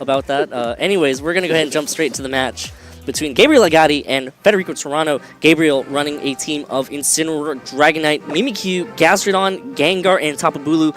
about that. Anyways, we're going to go ahead and jump straight to the match between Gabriel Agati and Federico Turano. Gabriel running a team of Incineroar, Dragonite, Mimikyu, Gastrodon, Gengar, and Tapu Bulu.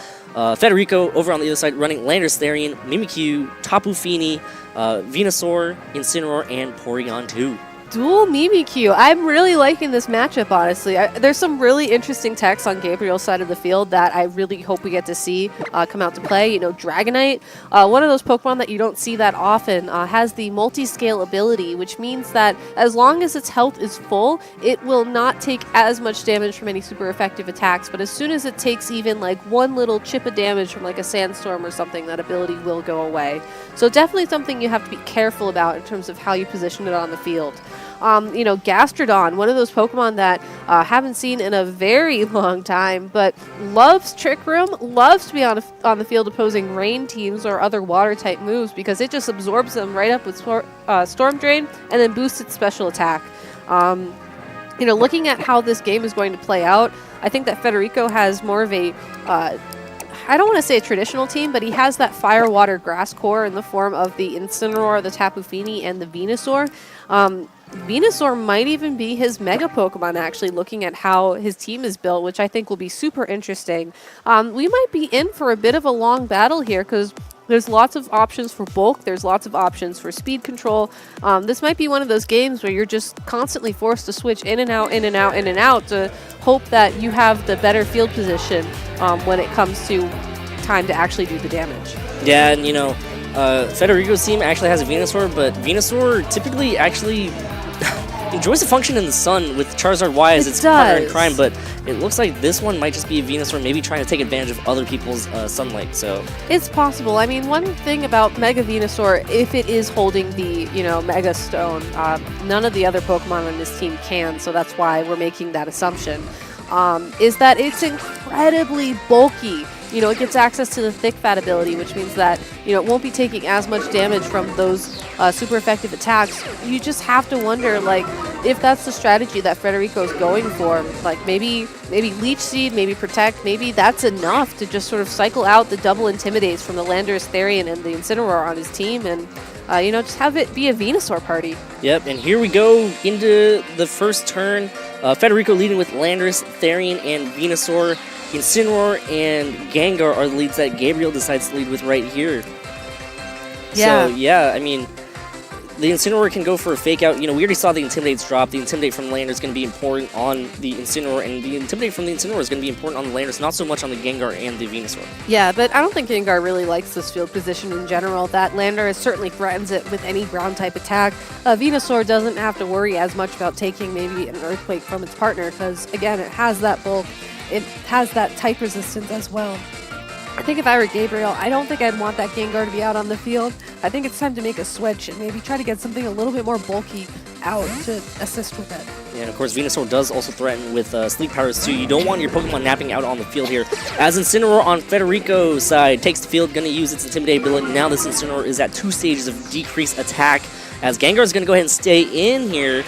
Federico over on the other side running Landorus Therian, Mimikyu, Tapu Fini, Venusaur, Incineroar, and Porygon 2. Dual Mimikyu. I'm really liking this matchup, honestly. There's some really interesting techs on Gabriel's side of the field that I really hope we get to see come out to play. You know, Dragonite, one of those Pokemon that you don't see that often, has the multi-scale ability, which means that as long as its health is full, it will not take as much damage from any super effective attacks, but as soon as it takes even like one little chip of damage from like a sandstorm or something, that ability will go away. So definitely something you have to be careful about in terms of how you position it on the field. You know, Gastrodon, one of those Pokemon that haven't seen in a very long time, but loves Trick Room, loves to be on the field opposing rain teams or other water-type moves because it just absorbs them right up with Storm Drain and then boosts its special attack. You know, looking at how this game is going to play out, I think that Federico has more of a I don't want to say a traditional team, but he has that fire, water, grass core in the form of the Incineroar, the Tapu Fini, and the Venusaur. Venusaur might even be his Mega Pokemon, actually, looking at how his team is built, which I think will be super interesting. We might be in for a bit of a long battle here, because there's lots of options for bulk, there's lots of options for speed control. This might be one of those games where you're just constantly forced to switch in and out, in and out, in and out to hope that you have the better field position when it comes to time to actually do the damage. Yeah, and you know, Federico's team actually has a Venusaur, but Venusaur typically actually enjoys to function in the sun with Charizard Y as its partner in crime, but it looks like this one might just be a Venusaur maybe trying to take advantage of other people's sunlight, so... It's possible. I mean, one thing about Mega Venusaur, if it is holding the, you know, Mega Stone, none of the other Pokemon on this team can, so that's why we're making that assumption, is that it's incredibly bulky. You know, it gets access to the thick fat ability, which means that, you know, it won't be taking as much damage from those super effective attacks. You just have to wonder, like, if that's the strategy that Federico's going for. Like, maybe Leech Seed, maybe Protect, maybe that's enough to just sort of cycle out the double Intimidates from the Landorus Therian and the Incineroar on his team and, you know, just have it be a Venusaur party. Yep, and here we go into the first turn. Federico leading with Landorus, Therian, and Venusaur. Incineroar and Gengar are the leads that Gabriel decides to lead with right here. Yeah. So, yeah, I mean, the Incineroar can go for a fake out. You know, we already saw the Intimidates drop. The Intimidate from Landorus is going to be important on the Incineroar, and the Intimidate from the Incineroar is going to be important on the Landorus, not so much on the Gengar and the Venusaur. Yeah, but I don't think Gengar really likes this field position in general. That Landorus certainly threatens it with any ground-type attack. Venusaur doesn't have to worry as much about taking maybe an Earthquake from its partner, because, again, it has that bulk. It has that type resistance as well. I think if I were Gabriel, I don't think I'd want that Gengar to be out on the field. I think it's time to make a switch and maybe try to get something a little bit more bulky out to assist with it. Yeah, and of course, Venusaur does also threaten with Sleep Powers too. You don't want your Pokemon napping out on the field here. As Incineroar on Federico's side takes the field, going to use its Intimidate ability. Now this Incineroar is at 2 stages of decreased attack. As Gengar is going to go ahead and stay in here,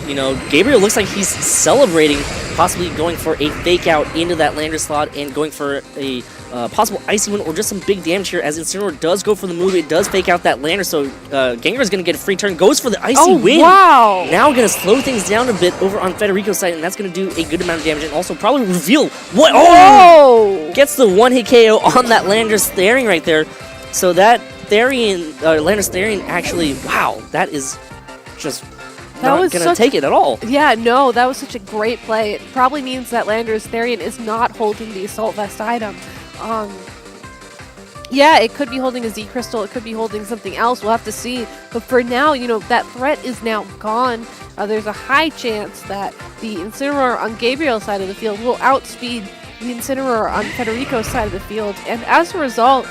you know, Gabriel looks like he's celebrating, possibly going for a fake out into that Lander slot and going for a possible Icy Wind or just some big damage here. As Incineroar does go for the move, it does fake out that Lander, so Gengar is going to get a free turn, goes for the Icy Wind. Wow! Now going to slow things down a bit over on Federico's side, and that's going to do a good amount of damage and also probably reveal what. Oh! Gets the one-hit KO on that Lander's Therian right there. So that Landorus Therian actually, wow, that is just not going to take it at all. Yeah, no, that was such a great play. It probably means that Landorus Therian is not holding the Assault Vest item. Yeah, it could be holding a Z Crystal, it could be holding something else, we'll have to see. But for now, you know, that threat is now gone. There's a high chance that the Incineroar on Gabriel's side of the field will outspeed the Incineroar on Federico's side of the field, and as a result,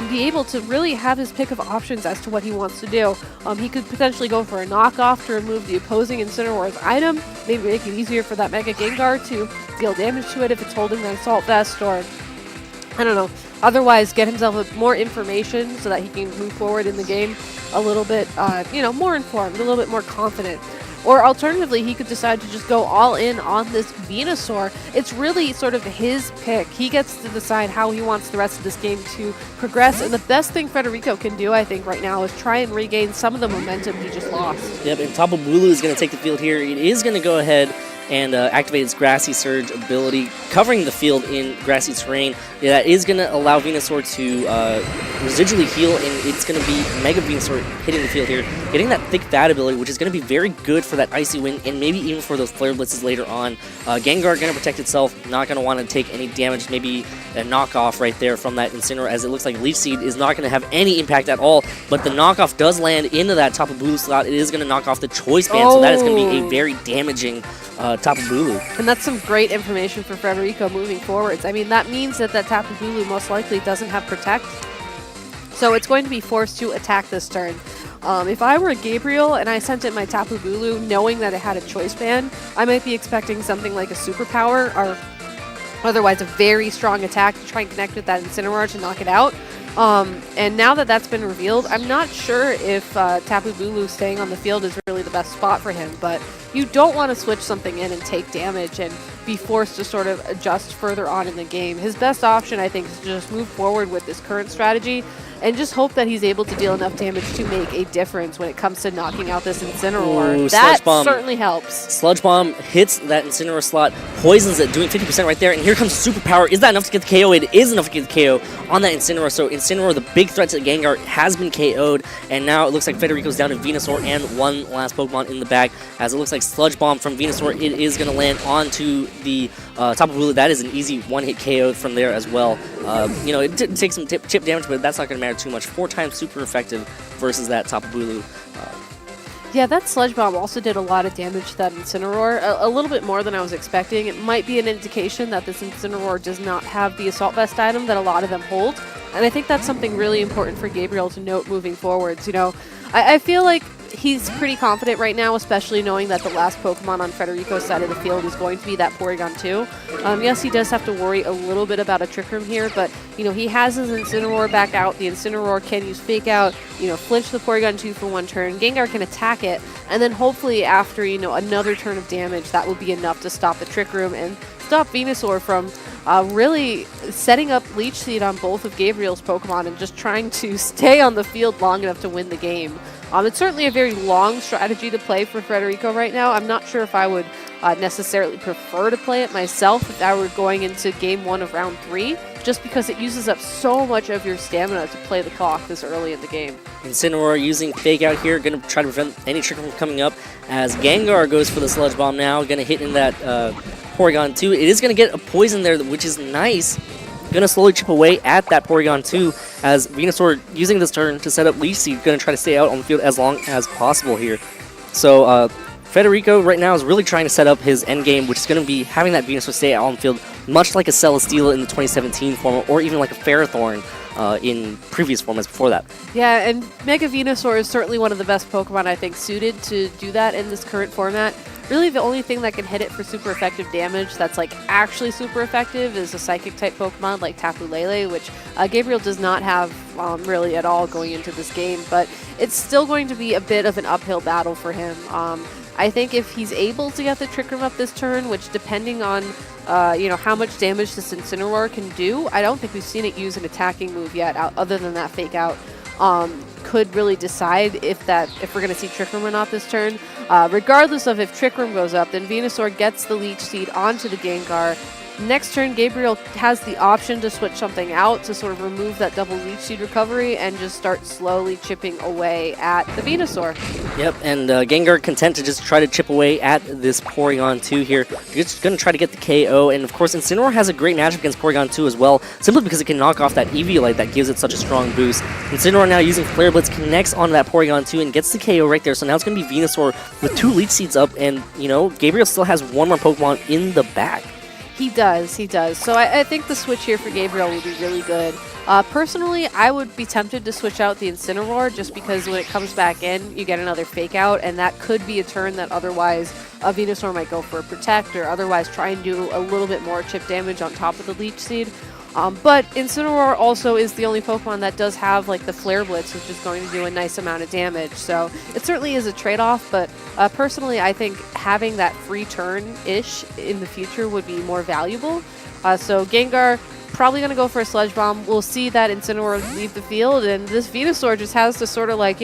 be able to really have his pick of options as to what he wants to do. He could potentially go for a knockoff to remove the opposing Incineroar's item, maybe make it easier for that Mega Gengar to deal damage to it if it's holding the Assault Vest, or I don't know, otherwise get himself more information so that he can move forward in the game a little bit, you know, more informed, a little bit more confident. Or alternatively, he could decide to just go all in on this Venusaur. It's really sort of his pick. He gets to decide how he wants the rest of this game to progress. And the best thing Federico can do, I think, right now is try and regain some of the momentum he just lost. Yep, and Tapu Bulu is going to take the field here. It is going to go ahead and activate its Grassy Surge ability, covering the field in grassy terrain. That is going to allow Venusaur to residually heal, and it's going to be Mega Venusaur hitting the field here, getting that Thick Fat ability, which is going to be very good for that Icy Wind, and maybe even for those Flare Blitzes later on. Gengar going to protect itself, not going to want to take any damage, maybe a knockoff right there from that Incineroar, as it looks like Leech Seed is not going to have any impact at all, but the knockoff does land into that Tapu Bulu slot. It is going to knock off the Choice Band, so that is going to be a very damaging Tapu Bulu. And that's some great information for Federico moving forwards. I mean, that means that Tapu Bulu most likely doesn't have Protect, so it's going to be forced to attack this turn. If I were Gabriel and I sent it my Tapu Bulu knowing that it had a Choice Band, I might be expecting something like a Superpower or otherwise a very strong attack to try and connect with that Incineroar to knock it out. And now that that's been revealed, I'm not sure if Tapu Bulu staying on the field is really the best spot for him, but you don't want to switch something in and take damage and be forced to sort of adjust further on in the game. His best option, I think, is to just move forward with this current strategy and just hope that he's able to deal enough damage to make a difference when it comes to knocking out this Incineroar. Ooh, that Sludge Bomb. certainly helps. Sludge Bomb hits that Incineroar slot, poisons it, doing 50% right there, and here comes Superpower. Is that enough to get the KO? It is enough to get the KO on that Incineroar, so Incineroar, the big threat to the Gengar, has been KO'd, and now it looks like Federico's down to Venusaur and one last Pokemon in the bag, as it looks like Sludge Bomb from Venusaur, it is going to land onto the Tapu Bulu. That is an easy one-hit KO from there as well. You know, it did take some chip damage, but that's not going to matter too much. 4 times super effective versus that Tapu Bulu. Yeah, that Sludge Bomb also did a lot of damage to that Incineroar, a little bit more than I was expecting. It might be an indication that this Incineroar does not have the Assault Vest item that a lot of them hold, and I think that's something really important for Gabriel to note moving forwards. You know, I feel like he's pretty confident right now, especially knowing that the last Pokemon on Federico's side of the field is going to be that Porygon 2. Yes, he does have to worry a little bit about a Trick Room here, but, you know, he has his Incineroar back out. The Incineroar can use Fake Out, you know, flinch the Porygon 2 for one turn. Gengar can attack it, and then hopefully after, you know, another turn of damage, that will be enough to stop the Trick Room and stop Venusaur from really setting up Leech Seed on both of Gabriel's Pokemon and just trying to stay on the field long enough to win the game. It's certainly a very long strategy to play for Federico right now. I'm not sure if I would necessarily prefer to play it myself if I were going into game 1 of round 3, just because it uses up so much of your stamina to play the clock this early in the game. Incineroar using Fake Out here, going to try to prevent any Trick Room from coming up, as Gengar goes for the Sludge Bomb now, going to hit in that Porygon 2. It is going to get a poison there, which is nice. Going to slowly chip away at that Porygon 2, as Venusaur using this turn to set up Leech Seed, going to try to stay out on the field as long as possible here. So Federico right now is really trying to set up his end game, which is going to be having that Venusaur stay out on the field, much like a Celesteela in the 2017 format, or even like a Ferrothorn in previous formats before that. Yeah, and Mega Venusaur is certainly one of the best Pokemon, I think, suited to do that in this current format. Really, the only thing that can hit it for super effective damage that's like actually super effective is a Psychic type Pokemon like Tapu Lele, which Gabriel does not have really at all going into this game, but it's still going to be a bit of an uphill battle for him. I think if he's able to get the Trick Room up this turn, which depending on you know, how much damage this Incineroar can do, I don't think we've seen it use an attacking move yet other than that Fake Out. Could really decide if we're going to see Trick Room or not this turn. Regardless of if Trick Room goes up, then Venusaur gets the Leech Seed onto the Gengar. Next turn, Gabriel has the option to switch something out to sort of remove that double Leech Seed recovery and just start slowly chipping away at the Venusaur. Yep, and Gengar content to just try to chip away at this Porygon 2 here. You're just going to try to get the KO, and of course Incineroar has a great matchup against Porygon 2 as well, simply because it can knock off that Eviolite that gives it such a strong boost. Incineroar now using Flare Blitz connects onto that Porygon 2 and gets the KO right there, so now it's going to be Venusaur with 2 Leech Seeds up, and, you know, Gabriel still has one more Pokemon in the back. He does. So I think the switch here for Gabriel will be really good. Personally, I would be tempted to switch out the Incineroar just because when it comes back in, you get another Fake Out, and that could be a turn that otherwise Venusaur might go for a Protect or otherwise try and do a little bit more chip damage on top of the Leech Seed. But Incineroar also is the only Pokemon that does have like the Flare Blitz, which is going to do a nice amount of damage. So it certainly is a trade-off, but personally I think having that free turn-ish in the future would be more valuable. So Gengar probably going to go for a Sludge Bomb. We'll see that Incineroar leave the field, and this Venusaur just has to sort of like,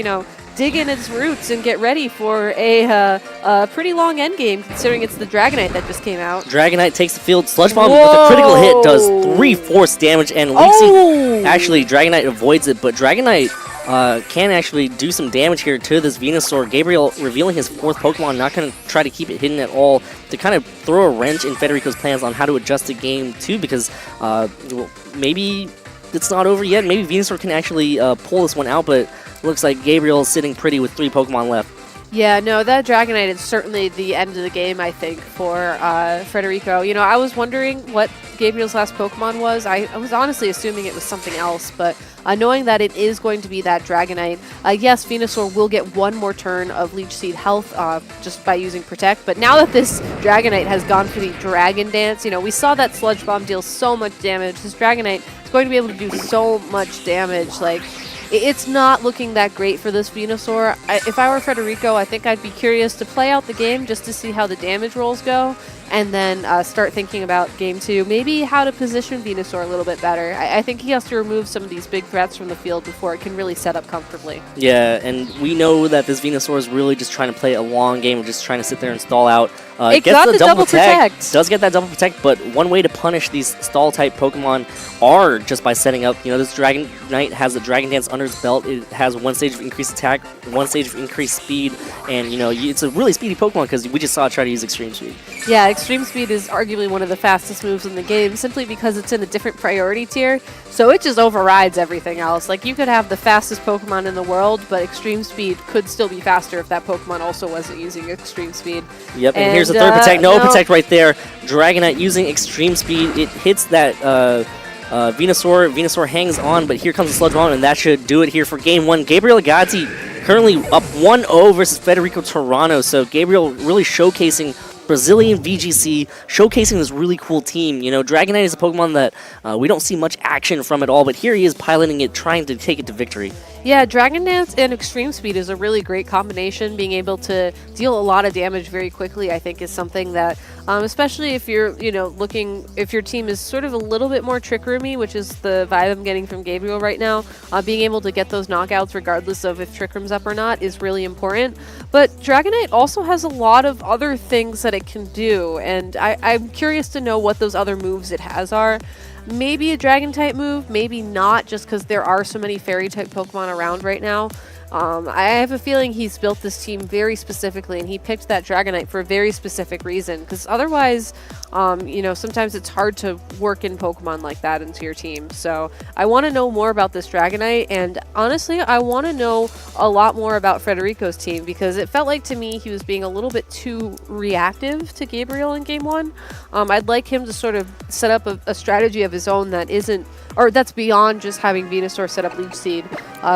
dig in its roots and get ready for a pretty long endgame, considering it's the Dragonite that just came out. Dragonite takes the field. Sludge Bomb with a critical hit does 3 force damage, and Leafy, actually, Dragonite avoids it, but Dragonite can actually do some damage here to this Venusaur. Gabriel revealing his 4th Pokemon, not going to try to keep it hidden at all, to kind of throw a wrench in Federico's plans on how to adjust the game too, because maybe it's not over yet. Maybe Venusaur can actually pull this one out, but looks like Gabriel is sitting pretty with 3 Pokemon left. Yeah, no, that Dragonite is certainly the end of the game, I think, for Federico. I was wondering what Gabriel's last Pokemon was. I was honestly assuming it was something else, but knowing that it is going to be that Dragonite, yes, Venusaur will get 1 more turn of Leech Seed health just by using Protect, but now that this Dragonite has gone for the Dragon Dance, we saw that Sludge Bomb deal so much damage. This Dragonite is going to be able to do so much damage, like, it's not looking that great for this Venusaur. If I were Federico, I think I'd be curious to play out the game just to see how the damage rolls go, and then start thinking about Game 2, maybe how to position Venusaur a little bit better. I think he has to remove some of these big threats from the field before it can really set up comfortably. Yeah, and we know that this Venusaur is really just trying to play a long game, just trying to sit there and stall out. It gets the double protect. Does get that double protect, but one way to punish these stall-type Pokemon are just by setting up, this Dragonite has the Dragon Dance under its belt. It has 1 stage of increased attack, 1 stage of increased speed, and, it's a really speedy Pokemon because we just saw it try to use Extreme Speed. Yeah, Extreme Speed is arguably one of the fastest moves in the game, simply because it's in a different priority tier, so it just overrides everything else. Like, you could have the fastest Pokemon in the world, but Extreme Speed could still be faster if that Pokemon also wasn't using Extreme Speed. Yep, and here's the 3rd Protect. No Protect right there. Dragonite using Extreme Speed. It hits that Venusaur. Venusaur hangs on, but here comes the Sludge Bomb, and that should do it here for Game 1. Gabriel Agati currently up 1-0 versus Federico Turano, so Gabriel really showcasing Brazilian VGC, showcasing this really cool team. Dragonite is a Pokemon that we don't see much action from at all, but here he is piloting it, trying to take it to victory. Yeah, Dragon Dance and Extreme Speed is a really great combination. Being able to deal a lot of damage very quickly, I think, is something that, especially if you're, if your team is sort of a little bit more Trick Roomy, which is the vibe I'm getting from Gabriel right now, being able to get those knockouts regardless of if Trick Room's up or not is really important. But Dragonite also has a lot of other things that it can do, and I'm curious to know what those other moves it has are. Maybe a Dragon-type move, maybe not, just because there are so many Fairy-type Pokemon around right now. I have a feeling he's built this team very specifically, and he picked that Dragonite for a very specific reason, because otherwise, sometimes it's hard to work in Pokemon like that into your team. So I want to know more about this Dragonite, and honestly, I want to know a lot more about Federico's team, because it felt like to me he was being a little bit too reactive to Gabriel in Game 1. I'd like him to sort of set up a strategy of his own that isn't, or that's beyond just having Venusaur set up Leech Seed.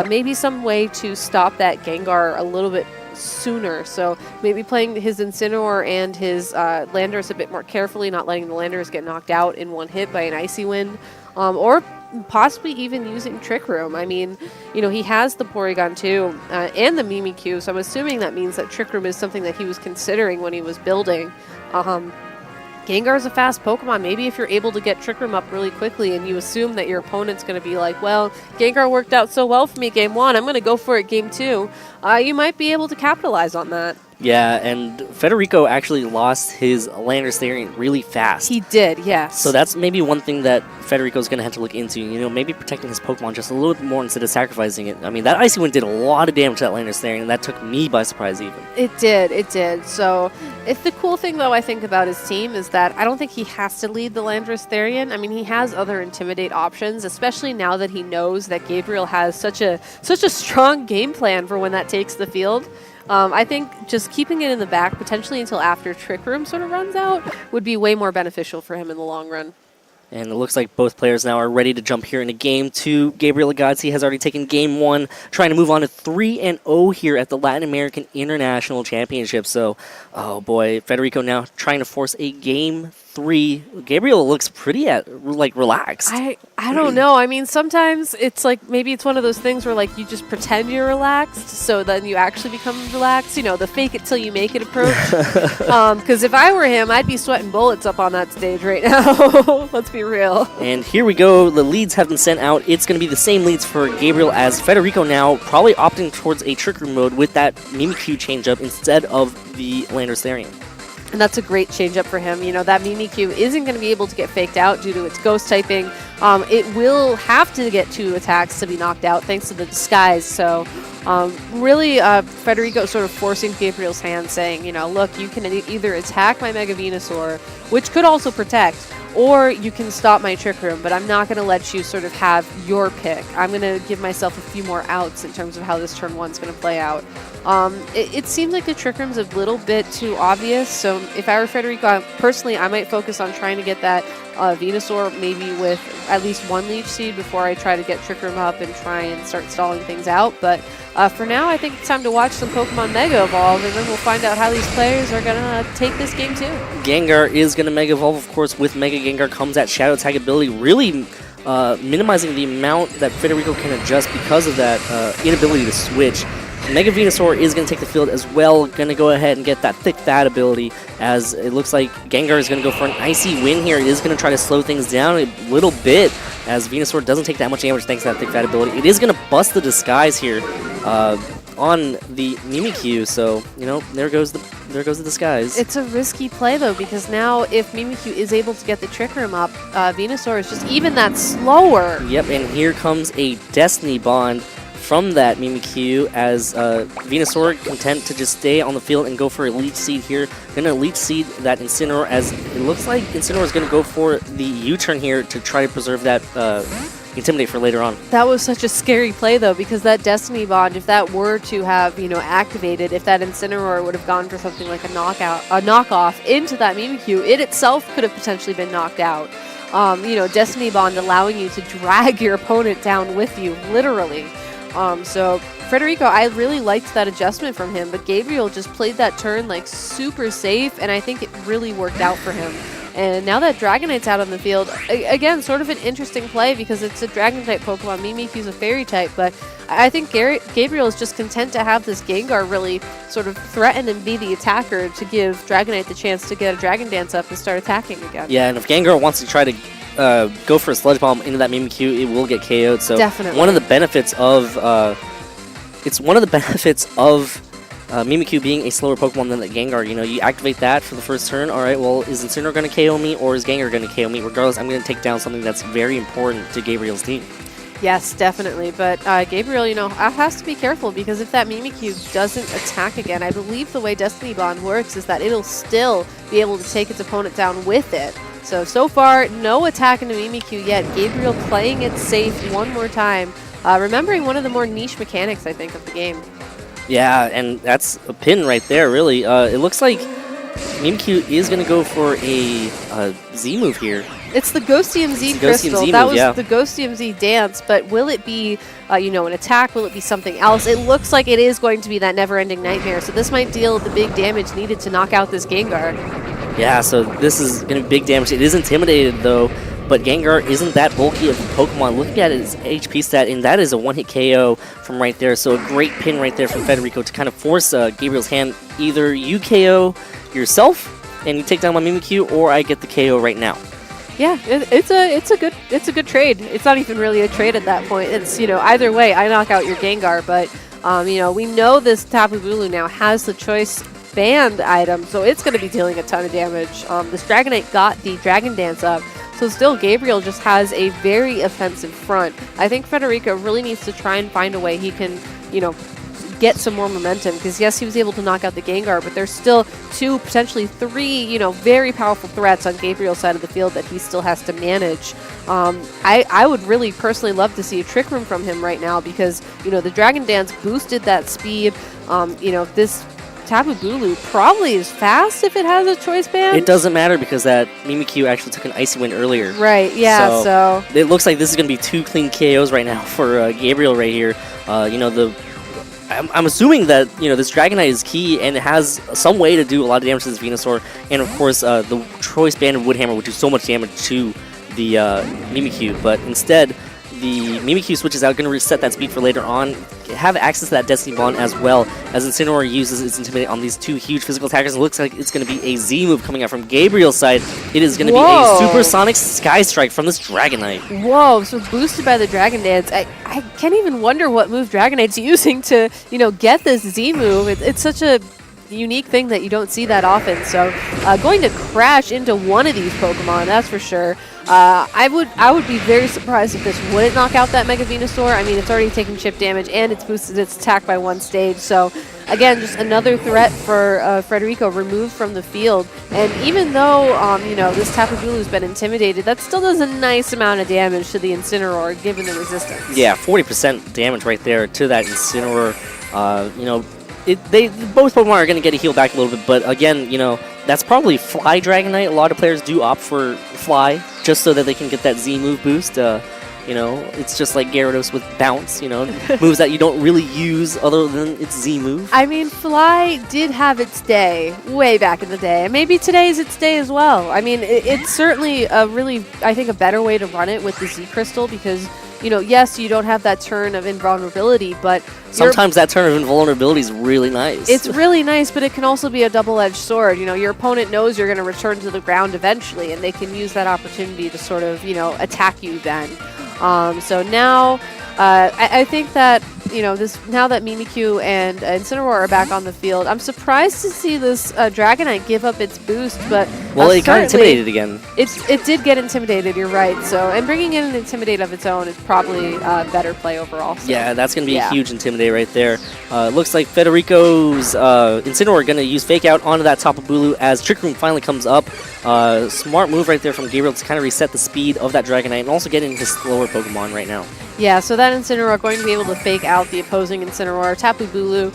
Maybe some way to stop that Gengar a little bit sooner. So maybe playing his Incineroar and his Landorus a bit more carefully, not letting the Landorus get knocked out in one hit by an Icy Wind, or possibly even using Trick Room. I mean, he has the Porygon too, and the Mimikyu, so I'm assuming that means that Trick Room is something that he was considering when he was building. Gengar's a fast Pokemon. Maybe if you're able to get Trick Room up really quickly and you assume that your opponent's going to be like, well, Gengar worked out so well for me Game 1, I'm going to go for it Game 2, you might be able to capitalize on that. Yeah, and Federico actually lost his Landorus Therian really fast. He did, yes. So that's maybe one thing that Federico's going to have to look into, maybe protecting his Pokemon just a little bit more instead of sacrificing it. I mean, that Icy Wind did a lot of damage to that Landorus Therian, and that took me by surprise even. It did. So, the cool thing, though, I think about his team is that I don't think he has to lead the Landorus Therian. I mean, he has other Intimidate options, especially now that he knows that Gabriel has such a strong game plan for when that takes the field. I think just keeping it in the back, potentially until after Trick Room sort of runs out, would be way more beneficial for him in the long run. And it looks like both players now are ready to jump here into Game 2. Gabriel Agati has already taken Game 1, trying to move on to 3-0 here at the Latin American International Championship. So, oh boy, Federico now trying to force a Game 3. Gabriel looks pretty relaxed. I don't know. I mean, sometimes it's like maybe it's one of those things where like you just pretend you're relaxed, so then you actually become relaxed. You know, the fake it till you make it approach. Because if I were him, I'd be sweating bullets up on that stage right now. Let's be real. And here we go. The leads have been sent out. It's going to be the same leads for Gabriel as Federico now, probably opting towards a Trick Room mode with that Mimikyu change-up instead of the Landorus Therian. And that's a great change-up for him. You know, that Mimikyu isn't going to be able to get faked out due to its ghost typing. It will have to get 2 attacks to be knocked out thanks to the disguise. So really, Federico sort of forcing Gabriel's hand, saying, you know, look, you can either attack my Mega Venusaur, which could also protect, or you can stop my Trick Room, but I'm not going to let you sort of have your pick. I'm going to give myself a few more outs in terms of how this turn 1's going to play out. It seems like the Trick Room's a little bit too obvious, so if I were Federico, personally, I might focus on trying to get that Venusaur maybe with at least 1 Leech Seed before I try to get Trick Room up and try and start stalling things out. But for now, I think it's time to watch some Pokemon Mega Evolve, and then we'll find out how these players are going to take this game too. Gengar is going to Mega Evolve, of course. With Mega Gengar comes that Shadow Tag ability, really minimizing the amount that Federico can adjust because of that inability to switch. Mega Venusaur is going to take the field as well, going to go ahead and get that Thick Fat ability, as it looks like Gengar is going to go for an Icy Wind here. It is going to try to slow things down a little bit, as Venusaur doesn't take that much damage thanks to that Thick Fat ability. It is going to bust the Disguise here on the Mimikyu, so, you know, there goes the Disguise. It's a risky play, though, because now if Mimikyu is able to get the Trick Room up, Venusaur is just even that slower. Yep, and here comes a Destiny Bond from that Mimikyu, as Venusaur content to just stay on the field and go for a Leech Seed here. Going to Leech Seed that Incineroar, as it looks like Incineroar is going to go for the U-turn here to try to preserve that Intimidate for later on. That was such a scary play, though, because that Destiny Bond, if that were to have, you know, activated, if that Incineroar would have gone for something like a knockoff into that Mimikyu, it itself could have potentially been knocked out. You know, Destiny Bond allowing you to drag your opponent down with you, literally. So Federico, I really liked that adjustment from him, but Gabriel just played that turn like super safe, and I think it really worked out for him. And now that Dragonite's out on the field, again, sort of an interesting play because it's a Dragon-type Pokemon. Mimikyu's a Fairy-type, but I think Gabriel is just content to have this Gengar really sort of threaten and be the attacker to give Dragonite the chance to get a Dragon Dance up and start attacking again. Yeah, and if Gengar wants to try to go for a Sludge Bomb into that Mimikyu, it will get KO'd. So definitely. One of the benefits of Mimikyu being a slower Pokemon than the Gengar. You know, you activate that for the first turn. All right, well, is Incineroar going to KO me or is Gengar going to KO me? Regardless, I'm going to take down something that's very important to Gabriel's team. Yes, definitely. But Gabriel, you know, has to be careful because if that Mimikyu doesn't attack again, I believe the way Destiny Bond works is that it'll still be able to take its opponent down with it. So far, no attack into Mimikyu yet. Gabriel playing it safe one more time. Remembering one of the more niche mechanics, I think, of the game. Yeah, and that's a pin right there, really. It looks like Mimikyu is going to go for a Z move here. It's the Ghostium Z crystal. That was the Ghostium Z dance, but will it be, you know, an attack? Will it be something else? It looks like it is going to be that never-ending nightmare, so this might deal the big damage needed to knock out this Gengar. Yeah, so this is going to be big damage. It is intimidated, though, but Gengar isn't that bulky of a Pokemon. Looking at its HP stat, and that is a one-hit KO from right there, so a great pin right there from Federico to kind of force Gabriel's hand. Either you KO yourself and you take down my Mimikyu, or I get the KO right now. Yeah, it's a good trade. It's not even really a trade at that point. It's, you know, either way, I knock out your Gengar, but you know, we know this Tapu Bulu now has the choice band item, so it's going to be dealing a ton of damage. This Dragonite got the Dragon Dance up, so still Gabriel just has a very offensive front. I think Federico really needs to try and find a way he can, you know, get some more momentum, because yes, he was able to knock out the Gengar, but there's still 2, potentially 3, you know, very powerful threats on Gabriel's side of the field that he still has to manage. I would really personally love to see a Trick Room from him right now, because, you know, the Dragon Dance boosted that speed. You know, this Tapu Bulu probably is fast if it has a choice band. It doesn't matter because that Mimikyu actually took an Icy Wind earlier. Right, yeah, so it looks like this is going to be 2 clean KOs right now for Gabriel right here. You know, I'm assuming that, this Dragonite is key and it has some way to do a lot of damage to this Venusaur. And of course, the Choice Banded Woodhammer would do so much damage to the Mimikyu, but instead, the Mimikyu switches out, going to reset that speed for later on, have access to that Destiny Bond as well, as Incineroar uses its Intimidate on these two huge physical attackers. It looks like it's going to be a Z move coming out from Gabriel's side. It is going to be a Supersonic Sky Strike from this Dragonite. Whoa, so boosted by the Dragon Dance. I can't even wonder what move Dragonite's using to, get this Z move. It's such a unique thing that you don't see that often. So going to crash into one of these Pokemon, that's for sure. I would be very surprised if this wouldn't knock out that Mega Venusaur. I mean, it's already taken chip damage and it's boosted its attack by 1 stage. So again, just another threat for Federico removed from the field. And even though this Tapu Bulu's been intimidated, that still does a nice amount of damage to the Incineroar given the resistance. Yeah, 40% damage right there to that Incineroar. Both Pokemon are going to get a heal back a little bit, but again, that's probably Fly Dragonite. A lot of players do opt for Fly just so that they can get that Z move boost. It's just like Gyarados with Bounce, moves that you don't really use other than its Z move. I mean, Fly did have its day way back in the day, and maybe today is its day as well. I mean, it's certainly a really, I think, a better way to run it with the Z Crystal because, yes, you don't have that turn of invulnerability, but sometimes that turn of invulnerability is really nice. It's really nice, but it can also be a double-edged sword. Your opponent knows you're going to return to the ground eventually, and they can use that opportunity to sort of, attack you then. So now, I think that, now that Mimikyu and Incineroar are back on the field, I'm surprised to see this Dragonite give up its boost, but well, it got intimidated again. It did get intimidated, you're right. So, and bringing in an Intimidate of its own is probably a better play overall. So. Yeah, that's going to be a huge Intimidate right there. Looks like Federico's Incineroar going to use Fake Out onto that Tapu Bulu as Trick Room finally comes up. Smart move right there from Gabriel to kind of reset the speed of that Dragonite and also get into slower Pokemon right now. Yeah, so that Incineroar going to be able to fake out the opposing Incineroar. Tapu Bulu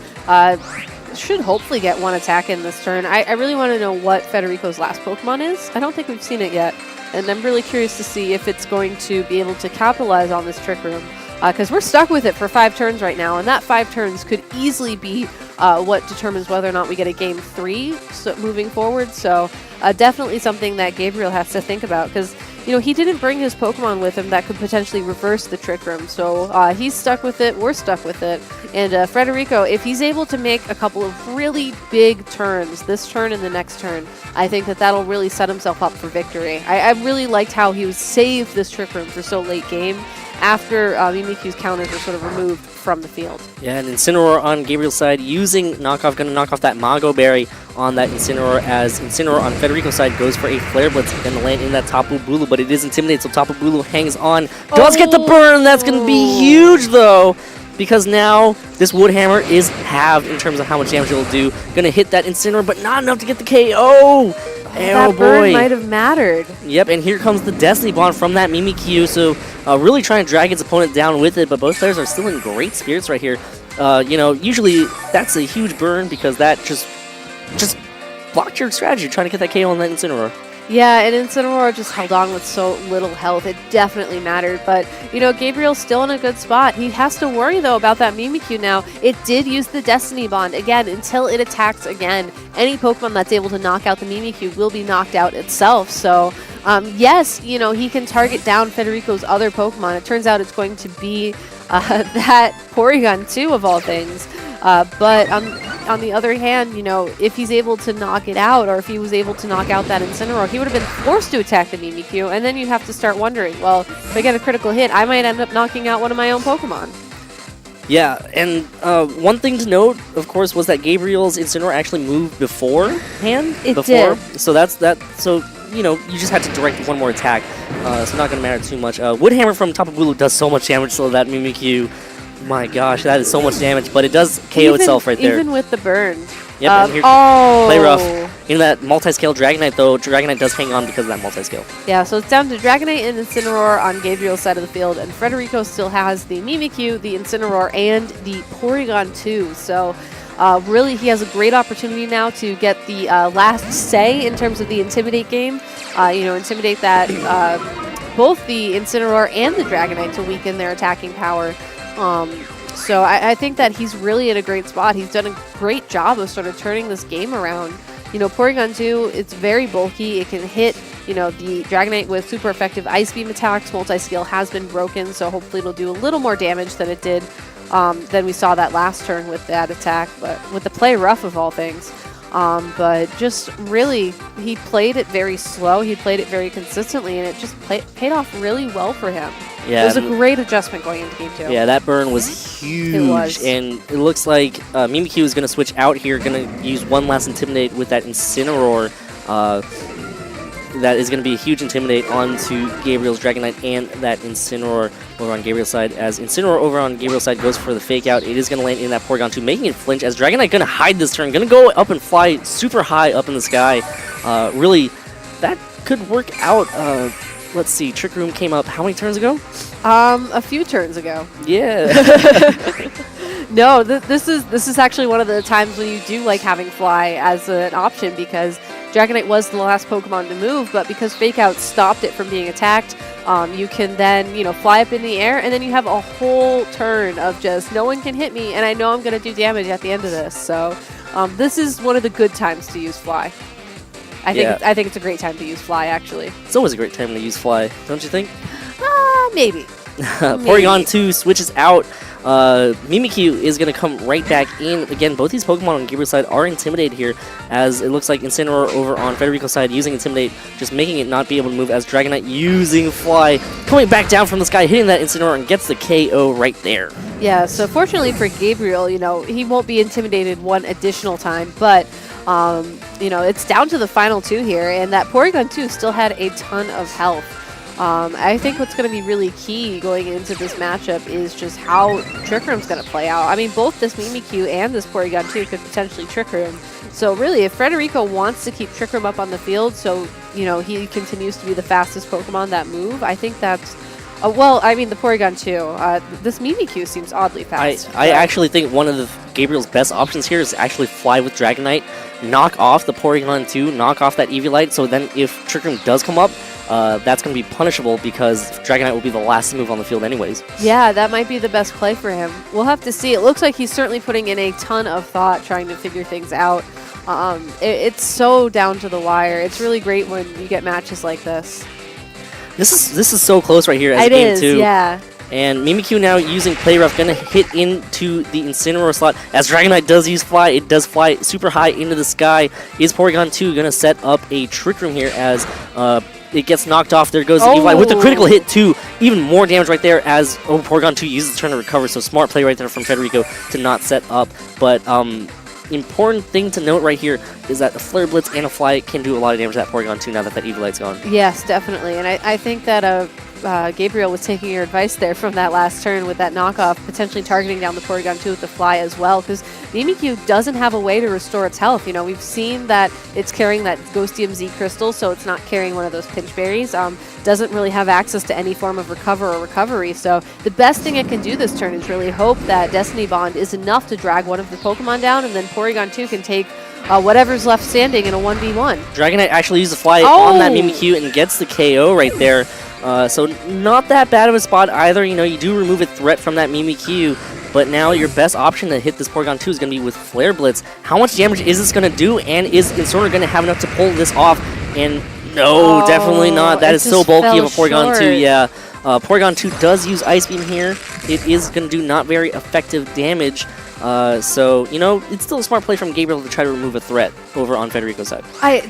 should hopefully get 1 attack in this turn. I really want to know what Federico's last Pokemon is. I don't think we've seen it yet, and I'm really curious to see if it's going to be able to capitalize on this Trick Room, because we're stuck with it for 5 turns right now, and that 5 turns could easily be what determines whether or not we get a Game 3 moving forward. So definitely something that Gabriel has to think about, because he didn't bring his Pokemon with him that could potentially reverse the Trick Room. So he's stuck with it, we're stuck with it. And Federico, if he's able to make a couple of really big turns, this turn and the next turn, I think that that'll really set himself up for victory. I really liked how he was saved this Trick Room for so late game after Mimikyu's counters were sort of removed from the field. Yeah, and Incineroar on Gabriel's side using Knockoff, going to knock off that Mago Berry on that Incineroar, as Incineroar on Federico's side goes for a Flare Blitz, going to land in that Tapu Bulu, but it is intimidated, so Tapu Bulu hangs on. Does get the burn, that's going to be huge though, because now this Woodhammer is halved in terms of how much damage it will do. Going to hit that Incineroar, but not enough to get the KO. That burn might have mattered. Yep, and here comes the Destiny Bond from that Mimikyu, so really trying to drag its opponent down with it, but both players are still in great spirits right here. Usually that's a huge burn because that just blocked your strategy trying to get that KO on that Incineroar. Yeah, and Incineroar just held on with so little health. It definitely mattered. But, Gabriel's still in a good spot. He has to worry, though, about that Mimikyu now. It did use the Destiny Bond. Again, until it attacks again, any Pokemon that's able to knock out the Mimikyu will be knocked out itself. So, yes, he can target down Federico's other Pokemon. It turns out it's going to be that Porygon, too, of all things. But on the other hand, if he's able to knock it out, or if he was able to knock out that Incineroar, he would have been forced to attack the Mimikyu, and then you have to start wondering, well, if I get a critical hit, I might end up knocking out one of my own Pokemon. Yeah, and one thing to note, of course, was that Gabriel's Incineroar actually moved beforehand. It did. So that's that. So you just had to direct one more attack. So not going to matter too much. Woodhammer from Tapu Bulu does so much damage, so that Mimikyu. My gosh, that is so much damage, but it does KO itself right there. Even with the burn. Yep, and here, play rough. In that multi-scale Dragonite, though, Dragonite does hang on because of that multi-scale. Yeah, so it's down to Dragonite and Incineroar on Gabriel's side of the field, and Federico still has the Mimikyu, the Incineroar, and the Porygon 2. So really, he has a great opportunity now to get the last say in terms of the Intimidate game. Intimidate that both the Incineroar and the Dragonite to weaken their attacking power. So I think that he's really in a great spot. He's done a great job of sort of turning this game around. You know, Porygon 2, it's very bulky. It can hit, you know, the Dragonite with super effective Ice Beam attacks. Multi-Scale has been broken, so hopefully it'll do a little more damage than it did than we saw that last turn with that attack, but with the play rough of all things. But just really, he played it very slow. He played it very consistently, and it just paid off really well for him. Yeah, it was a great adjustment going into game 2. Yeah, that burn was huge. It was. And it looks like Mimikyu is going to switch out here, going to use one last Intimidate with that Incineroar. That is going to be a huge Intimidate onto Gabriel's Dragonite and that Incineroar over on Gabriel's side. As Incineroar over on Gabriel's side goes for the Fake Out, it is going to land in that Porygon 2, making it flinch. As Dragonite going to hide this turn, going to go up and fly super high up in the sky. Really, that could work out. Let's see, Trick Room came up how many turns ago? A few turns ago. Yeah. No, this is actually one of the times when you do like having Fly as an option, because Dragonite was the last Pokemon to move, but because Fake Out stopped it from being attacked, you can then, you know, fly up in the air, and then you have a whole turn of just no one can hit me, and I know I'm going to do damage at the end of this. So this is one of the good times to use Fly. I think it's a great time to use Fly, actually. It's always a great time to use Fly, don't you think? Maybe. Porygon 2 switches out. Mimikyu is going to come right back in. Again, both these Pokemon on Gabriel's side are Intimidated here, as it looks like Incineroar over on Federico's side using Intimidate, just making it not be able to move, as Dragonite using Fly, coming back down from the sky, hitting that Incineroar, and gets the KO right there. Yeah, so fortunately for Gabriel, you know, he won't be intimidated one additional time, but you know, it's down to the final two here, and that Porygon 2 still had a ton of health. I think what's going to be really key going into this matchup is just how Trick Room's going to play out. I mean, both this Mimikyu and this Porygon 2 could potentially Trick Room. So really, if Federico wants to keep Trick Room up on the field so, you know, he continues to be the fastest Pokemon that move, I think that's... well, I mean, the Porygon 2. This Mimikyu seems oddly fast. I actually think one of the Gabriel's best options here is actually Fly with Dragonite, knock off the Porygon 2, knock off that Eviolite, so then if Trick Room does come up, that's going to be punishable because Dragonite will be the last move on the field anyways. Yeah, that might be the best play for him. We'll have to see. It looks like he's certainly putting in a ton of thought trying to figure things out. It's so down to the wire. It's really great when you get matches like this. This is so close right here as game 2. Yeah. And Mimikyu now using Play Rough, going to hit into the Incineroar slot. As Dragonite does use Fly, it does fly super high into the sky. Is Porygon 2 going to set up a Trick Room here as it gets knocked off? There goes the Eviolite with the critical hit too. Even more damage right there as Porygon 2 uses the turn to recover. So smart play right there from Federico to not set up. But important thing to note right here is that a Flare Blitz and a Fly can do a lot of damage to that Porygon 2 now that Eviolite's gone. Yes, definitely. And I think that Gabriel was taking your advice there from that last turn with that knockoff, potentially targeting down the Porygon 2 with the Fly as well, because Mimikyu doesn't have a way to restore its health. You know, we've seen that it's carrying that Ghostium Z crystal, so it's not carrying one of those pinch berries. Doesn't really have access to any form of recover or recovery, so the best thing it can do this turn is really hope that Destiny Bond is enough to drag one of the Pokemon down, and then Porygon 2 can take whatever's left standing in a 1v1. Dragonite actually uses the Fly on that Mimikyu and gets the KO right there. So not that bad of a spot either. You know, you do remove a threat from that Mimikyu, but now your best option to hit this Porygon 2 is going to be with Flare Blitz. How much damage is this going to do, and is Incineroar going to have enough to pull this off? And no, definitely not. That is so bulky of a Porygon 2. Yeah, Porygon 2 does use Ice Beam here. It is going to do not very effective damage. So, you know, it's still a smart play from Gabriel to try to remove a threat over on Federico's side. I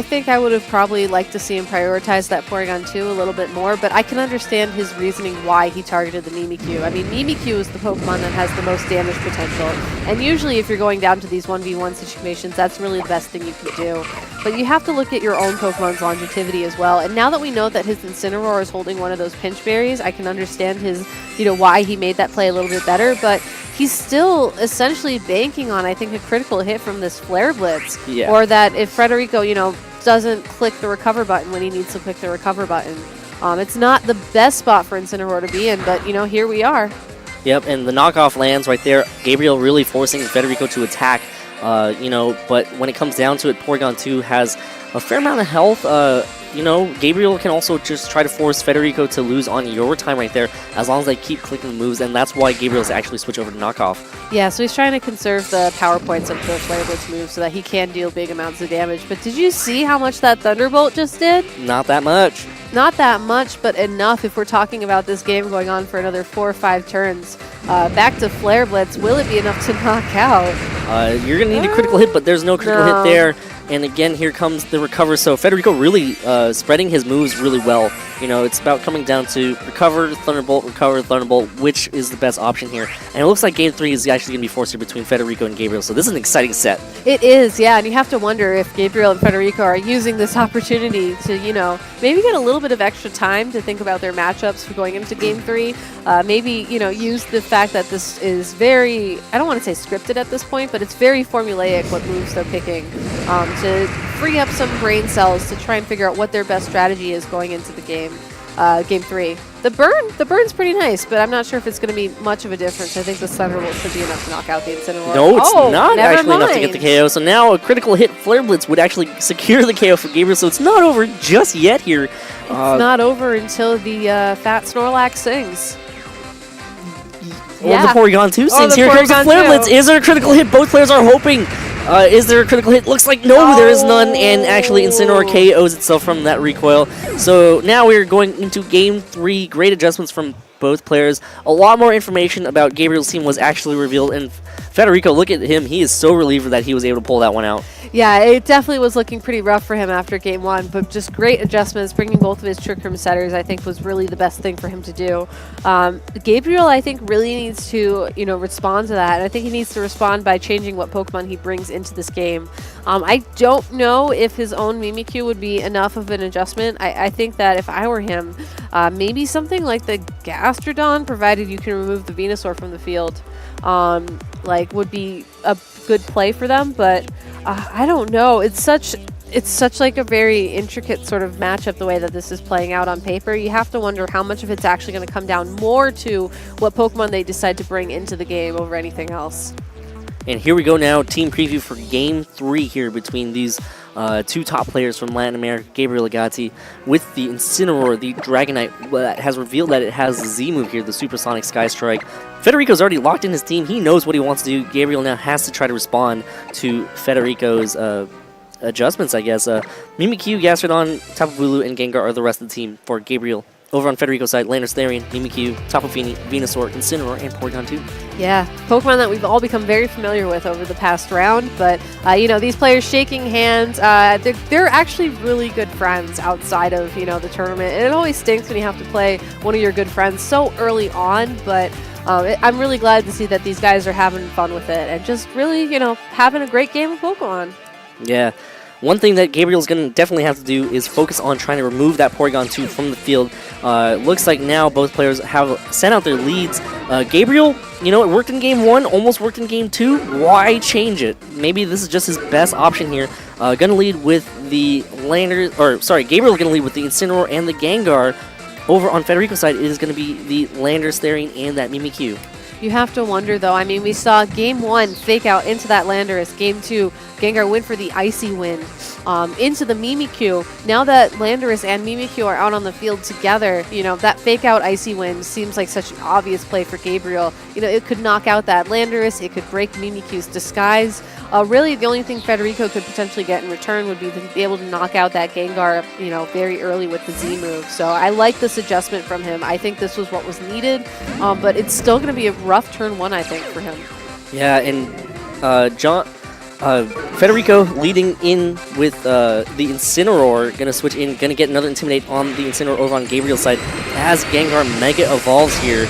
think I would have probably liked to see him prioritize that Porygon 2 a little bit more, but I can understand his reasoning why he targeted the Mimikyu. I mean, Mimikyu is the Pokemon that has the most damage potential, and usually if you're going down to these 1v1 situations, that's really the best thing you can do. But you have to look at your own Pokemon's longevity as well, and now that we know that his Incineroar is holding one of those pinch berries, I can understand his, you know, why he made that play a little bit better, but he's still essentially banking on, I think, a critical hit from this Flare Blitz. Yeah. Or that if Federico, you know, doesn't click the recover button when he needs to click the recover button. It's not the best spot for Incineroar to be in, but, you know, here we are. Yep, and the knockoff lands right there. Gabriel really forcing Federico to attack, you know, but when it comes down to it, Porygon 2 has a fair amount of health. you know, Gabriel can also just try to force Federico to lose on your time right there, as long as they keep clicking the moves, and that's why Gabriel's actually switch over to knockoff. Yeah, so he's trying to conserve the power points of the Flare Blitz move so that he can deal big amounts of damage. But did you see how much that Thunderbolt just did? Not that much. Not that much, but enough if we're talking about this game going on for another 4 or 5 turns. Back to Flare Blitz. Will it be enough to knock out? You're going to need a critical hit, but there's no critical hit there. And again, here comes the recover. So Federico really spreading his moves really well. You know, it's about coming down to recover, Thunderbolt, which is the best option here. And it looks like Game 3 is actually going to be forced here between Federico and Gabriel. So this is an exciting set. It is, yeah. And you have to wonder if Gabriel and Federico are using this opportunity to, you know, maybe get a little bit of extra time to think about their matchups for going into Game 3. Maybe, you know, use the fact that this is very, I don't want to say scripted at this point, but it's very formulaic what moves they're picking. To free up some brain cells to try and figure out what their best strategy is going into the game, Game 3. The burn's pretty nice, but I'm not sure if it's going to be much of a difference. I think the Thunderbolt should be enough to knock out the Incineroar. No, it's not actually enough to get the KO. So now a critical hit Flare Blitz would actually secure the KO for Gabriel, so it's not over just yet here. It's not over until the Fat Snorlax sings. Or the Porygon 2 sings. Here comes the Flare Blitz. Is there a critical hit? Both players are hoping. Is there a critical hit? Looks like no, there is none, and actually Incineroar KOs itself from that recoil. So now we're going into Game 3. Great adjustments from both players. A lot more information about Gabriel's team was actually revealed, and Federico, look at him. He is so relieved that he was able to pull that one out. Yeah, it definitely was looking pretty rough for him after Game 1, but just great adjustments. Bringing both of his Trick Room setters, I think, was really the best thing for him to do. Gabriel, I think, really needs to, you know, respond to that, and I think he needs to respond by changing what Pokemon he brings into this game. I don't know if his own Mimikyu would be enough of an adjustment. I think that if I were him, maybe something like the Gastrodon, provided you can remove the Venusaur from the field, would be a good play for them, but I don't know. It's such like a very intricate sort of matchup the way that this is playing out on paper. You have to wonder how much of it's actually going to come down more to what Pokemon they decide to bring into the game over anything else. And here we go now, team preview for Game 3 here between these two top players from Latin America, Gabriel Agati, with the Incineroar, the Dragonite, that has revealed that it has the Z move here, the Supersonic Sky Strike. Federico's already locked in his team. He knows what he wants to do. Gabriel now has to try to respond to Federico's adjustments, I guess. Mimikyu, Gastrodon, Tapu Bulu, and Gengar are the rest of the team for Gabriel. Over on Federico's side, Landorus, Mimikyu, Tapu Fini, Venusaur, Incineroar, and Porygon 2. Yeah, Pokemon that we've all become very familiar with over the past round, but, you know, these players shaking hands, they're actually really good friends outside of, you know, the tournament, and it always stinks when you have to play one of your good friends so early on, but I'm really glad to see that these guys are having fun with it and just really, you know, having a great game of Pokemon. Yeah. One thing that Gabriel's going to definitely have to do is focus on trying to remove that Porygon 2 from the field. Looks like now both players have sent out their leads. Gabriel, you know, it worked in Game 1, almost worked in Game 2. Why change it? Maybe this is just his best option here. Gonna lead with the Gabriel gonna lead with the Incineroar and the Gengar. Over on Federico's side, it is going to be the Landorus, and that Mimikyu. You have to wonder, though. I mean, we saw Game 1 fake out into that Landorus. Game 2, Gengar went for the Icy Wind into the Mimikyu. Now that Landorus and Mimikyu are out on the field together, you know, that fake out Icy Wind seems like such an obvious play for Gabriel. You know, it could knock out that Landorus. It could break Mimikyu's disguise. Really, the only thing Federico could potentially get in return would be to be able to knock out that Gengar, you know, very early with the Z move. So I like this adjustment from him. I think this was what was needed, but it's still going to be a rough turn 1, I think, for him. Yeah, and Federico leading in with the Incineroar, going to switch in, going to get another Intimidate on the Incineroar over on Gabriel's side as Gengar Mega evolves here.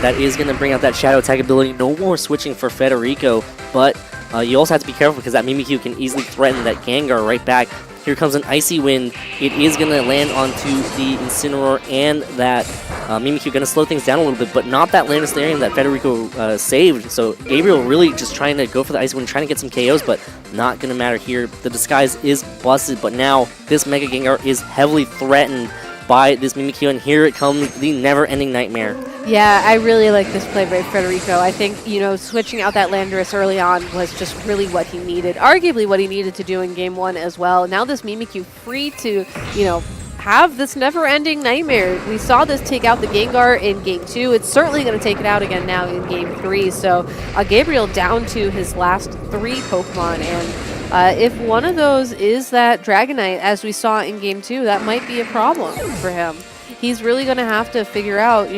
That is going to bring out that Shadow Attack ability. No more switching for Federico, but you also have to be careful because that Mimikyu can easily threaten that Gengar right back. Here comes an Icy Wind. It is going to land onto the Incineroar and that Mimikyu. Going to slow things down a little bit, but not that Landorus that Federico saved. So Gabriel really just trying to go for the Icy Wind, trying to get some KOs, but not going to matter here. The disguise is busted, but now this Mega Gengar is heavily threatened by this Mimikyu, and here it comes, the never-ending nightmare. Yeah, I really like this play by Federico. I think, switching out that Landorus early on was just really what he needed. Arguably what he needed to do in Game 1 as well. Now this Mimikyu free to, have this never-ending nightmare. We saw this take out the Gengar in Game 2. It's certainly going to take it out again now in Game 3. So Gabriel down to his last 3 Pokemon. And if one of those is that Dragonite, as we saw in Game 2, that might be a problem for him. He's really going to have to figure out,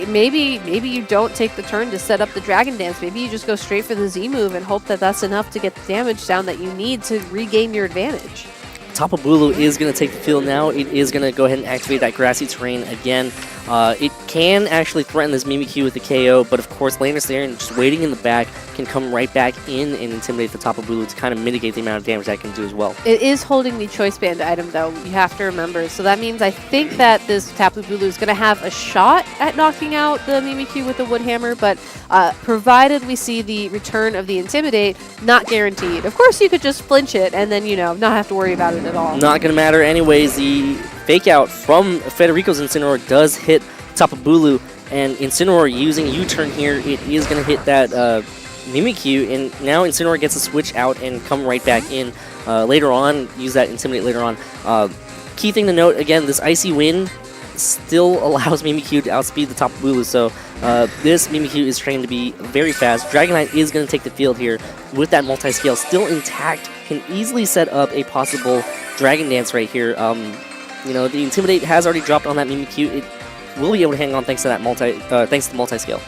maybe you don't take the turn to set up the Dragon Dance. Maybe you just go straight for the Z move and hope that that's enough to get the damage down that you need to regain your advantage. Tapu Bulu is going to take the field now. It is going to go ahead and activate that grassy terrain again. It can actually threaten this Mimikyu with the KO, but of course Landorus there and just waiting in the back can come right back in and intimidate the Tapu Bulu to kind of mitigate the amount of damage that can do as well. It is holding the Choice Band item though, you have to remember. So that means I think that this Tapu Bulu is going to have a shot at knocking out the Mimikyu with the Wood Hammer, but provided we see the return of the Intimidate, not guaranteed. Of course you could just flinch it and then, not have to worry about it at all. Not going to matter anyways. The fake out from Federico's Incineroar does hit Tapu Bulu, and Incineroar using U-turn here, it is going to hit that Mimikyu, and now Incineroar gets to switch out and come right back in later on, use that Intimidate later on. Key thing to note, again, this Icy Wind still allows Mimikyu to outspeed the Tapu Bulu, so this Mimikyu is trained to be very fast. Dragonite is going to take the field here with that multi-scale still intact, can easily set up a possible Dragon Dance right here. The Intimidate has already dropped on that Mimikyu. It will be able to hang on thanks to that thanks to the multi-scale.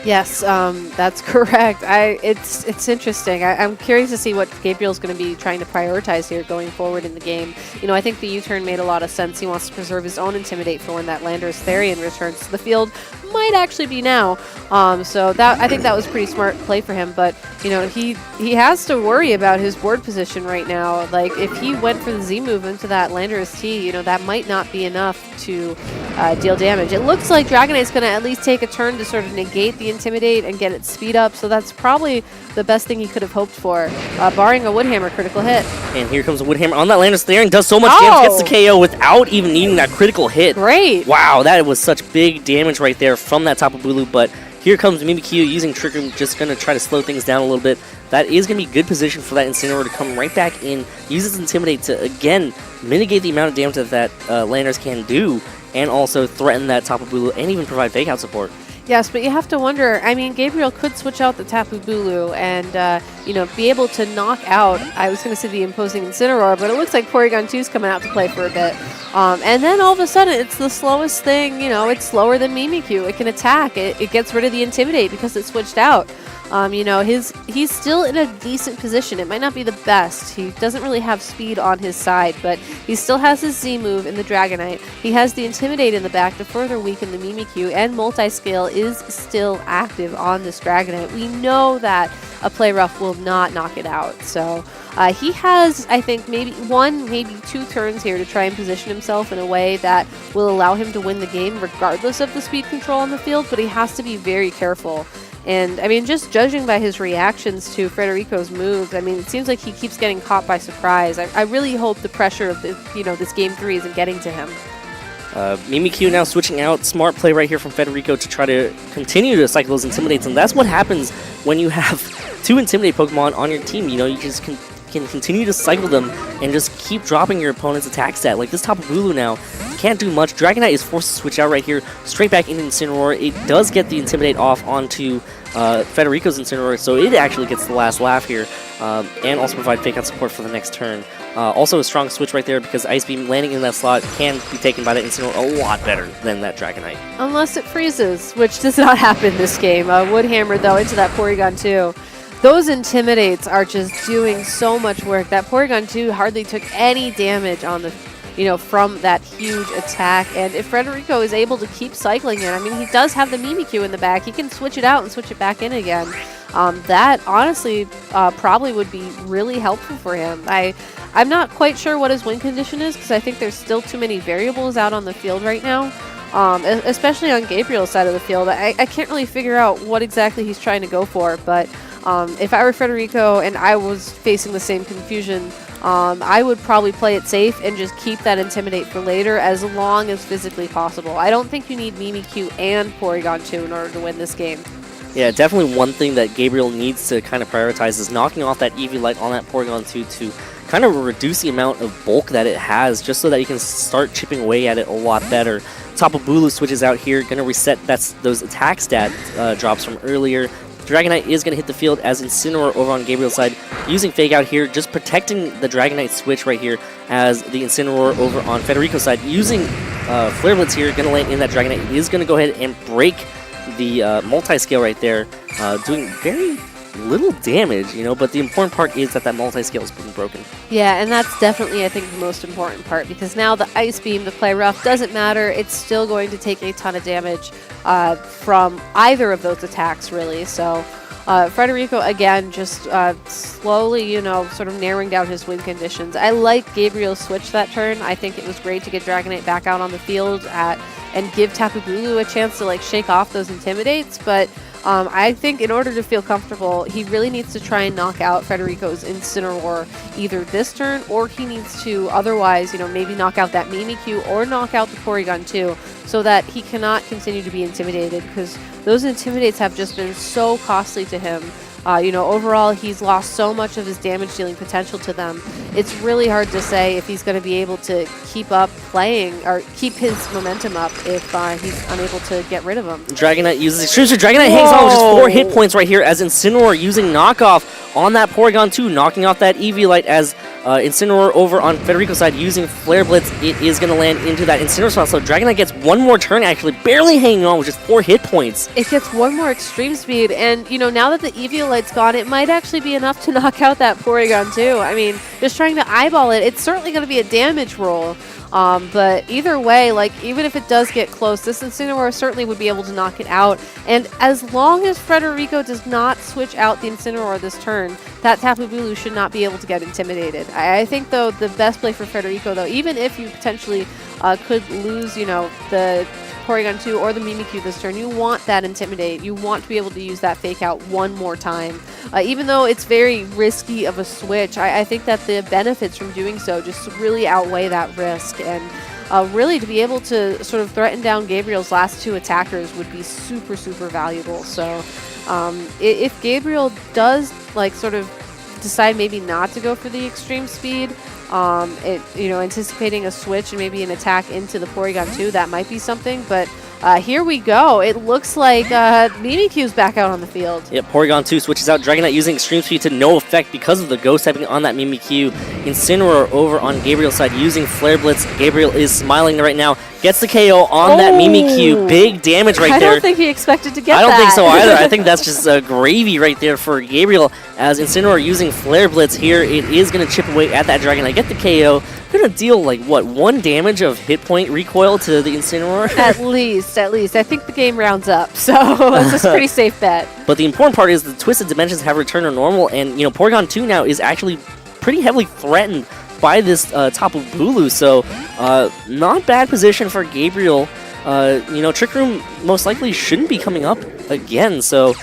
Yes, that's correct. It's interesting. I'm curious to see what Gabriel's going to be trying to prioritize here going forward in the game. I think the U-turn made a lot of sense. He wants to preserve his own Intimidate for when that Landorus Therian returns to the field. Might actually be now. So I think that was a pretty smart play for him. But he has to worry about his board position right now. Like if he went for the Z move into that Landorus T, that might not be enough to deal damage. It looks like Dragonite's going to at least take a turn to sort of negate the Intimidate and get its speed up, so that's probably the best thing he could have hoped for, barring a Wood Hammer critical hit. And here comes a Wood Hammer on that Landorus there and does so much damage, gets the KO without even needing that critical hit. Great. Wow, that was such big damage right there from that Tapu Bulu, but here comes Mimikyu using Trick Room, just going to try to slow things down a little bit. That is going to be good position for that Incineroar to come right back in, use its Intimidate to, again, mitigate the amount of damage that Landorus can do, and also threaten that Tapu Bulu and even provide fake out support. Yes, but you have to wonder, Gabriel could switch out the Tapu Bulu and, be able to knock out, I was going to say the imposing Incineroar, but it looks like Porygon 2's coming out to play for a bit. And then all of a sudden, it's the slowest thing, it's slower than Mimikyu. It can attack. It gets rid of the Intimidate because it switched out. He's still in a decent position. It might not be the best. He doesn't really have speed on his side, but he still has his Z move in the Dragonite. He has the Intimidate in the back to further weaken the Mimikyu, and Multi-Scale is still active on this Dragonite. We know that a Play Rough will not knock it out, so he has, I think, maybe 2 turns here to try and position himself in a way that will allow him to win the game regardless of the speed control on the field, but he has to be very careful. And, just judging by his reactions to Federico's moves, it seems like he keeps getting caught by surprise. I really hope the pressure of this Game 3 isn't getting to him. Mimikyu now switching out. Smart play right here from Federico to try to continue to cycle those Intimidates, and that's what happens when you have 2 Intimidate Pokemon on your team. You just can continue to cycle them and just keep dropping your opponent's attack stat. Like this Tapu Bulu now can't do much. Dragonite is forced to switch out right here, straight back into Incineroar. It does get the Intimidate off onto Federico's Incineroar, so it actually gets the last laugh here, and also provide fake out support for the next turn. Also a strong switch right there because Ice Beam landing in that slot can be taken by that Incineroar a lot better than that Dragonite. Unless it freezes, which does not happen this game. Wood Hammer, though, into that Porygon 2. Those Intimidates are just doing so much work. That Porygon 2 hardly took any damage on the, from that huge attack. And if Federico is able to keep cycling it, he does have the Mimikyu in the back. He can switch it out and switch it back in again. That honestly probably would be really helpful for him. I'm not quite sure what his win condition is because I think there's still too many variables out on the field right now. Especially on Gabriel's side of the field. I can't really figure out what exactly he's trying to go for, but if I were Federico and I was facing the same confusion I would probably play it safe and just keep that Intimidate for later as long as physically possible. I don't think you need Mimikyu and Porygon 2 in order to win this game. Yeah, definitely one thing that Gabriel needs to kind of prioritize is knocking off that EV Light on that Porygon 2 to kind of reduce the amount of bulk that it has, just so that you can start chipping away at it a lot better. Tapu Bulu switches out here, going to reset those attack stat drops from earlier. Dragonite is going to hit the field as Incineroar over on Gabriel's side, using Fake Out here, just protecting the Dragonite switch right here, as the Incineroar over on Federico's side, using Flare Blitz here, going to land in that Dragonite, is going to go ahead and break the multi-scale right there, doing very little damage, but the important part is that multi-scale is being broken. Yeah, and that's definitely, I think, the most important part, because now the Ice Beam, the Play Rough, doesn't matter. It's still going to take a ton of damage from either of those attacks, really. So Federico, again, just slowly, sort of narrowing down his win conditions. I like Gabriel's switch that turn. I think it was great to get Dragonite back out on the field and give Tapu Bulu a chance to shake off those Intimidates, but I think in order to feel comfortable, he really needs to try and knock out Federico's Incineroar either this turn, or he needs to otherwise, maybe knock out that Mimikyu or knock out the Porygon 2, so that he cannot continue to be intimidated, because those Intimidates have just been so costly to him. Overall, he's lost so much of his damage-dealing potential to them. It's really hard to say if he's going to be able to keep up playing or keep his momentum up if he's unable to get rid of him. Dragonite uses Extreme Speed. Dragonite hangs on with just 4 hit points right here as Incineroar using Knockoff on that Porygon 2, knocking off that EV Light as Incineroar over on Federico's side using Flare Blitz. It is going to land into that Incineroar spot, so Dragonite gets one more turn, actually, barely hanging on with just 4 hit points. It gets one more Extreme Speed, and, now that the EV Light's gone, it might actually be enough to knock out that Porygon 2. I mean, just trying to eyeball it, it's certainly going to be a damage roll. But either way, even if it does get close, this Incineroar certainly would be able to knock it out. And as long as Federico does not switch out the Incineroar this turn, that Tapu Bulu should not be able to get intimidated. I think, though, the best play for Federico, though, even if you potentially could lose, the Porygon 2 or the Mimikyu this turn, you want that Intimidate. You want to be able to use that Fake Out one more time. Even though it's very risky of a switch, I think that the benefits from doing so just really outweigh that risk. And really, to be able to sort of threaten down Gabriel's last 2 attackers would be super, super valuable. So if Gabriel does, sort of decide maybe not to go for the Extreme Speed, anticipating a switch and maybe an attack into the Porygon 2, that might be something, but here we go. It looks like Mimikyu's back out on the field. Yep, Porygon 2 switches out. Dragonite using Extreme Speed to no effect because of the Ghost typing on that Mimikyu. Incineroar over on Gabriel's side using Flare Blitz. Gabriel is smiling right now. Gets the KO on that Mimikyu. Big damage right there. I don't think he expected to get that. I don't think so either. I think that's just gravy right there for Gabriel, as Incineroar using Flare Blitz here. It is going to chip away at that Dragonite. Get the KO. Going to deal, 1 damage of hit point recoil to the Incineroar? At least. I think the game rounds up, so it's a pretty safe bet. But the important part is the Twisted Dimensions have returned to normal, and, Porygon 2 now is actually pretty heavily threatened by this Tapu Bulu, so not bad position for Gabriel. Trick Room most likely shouldn't be coming up again, so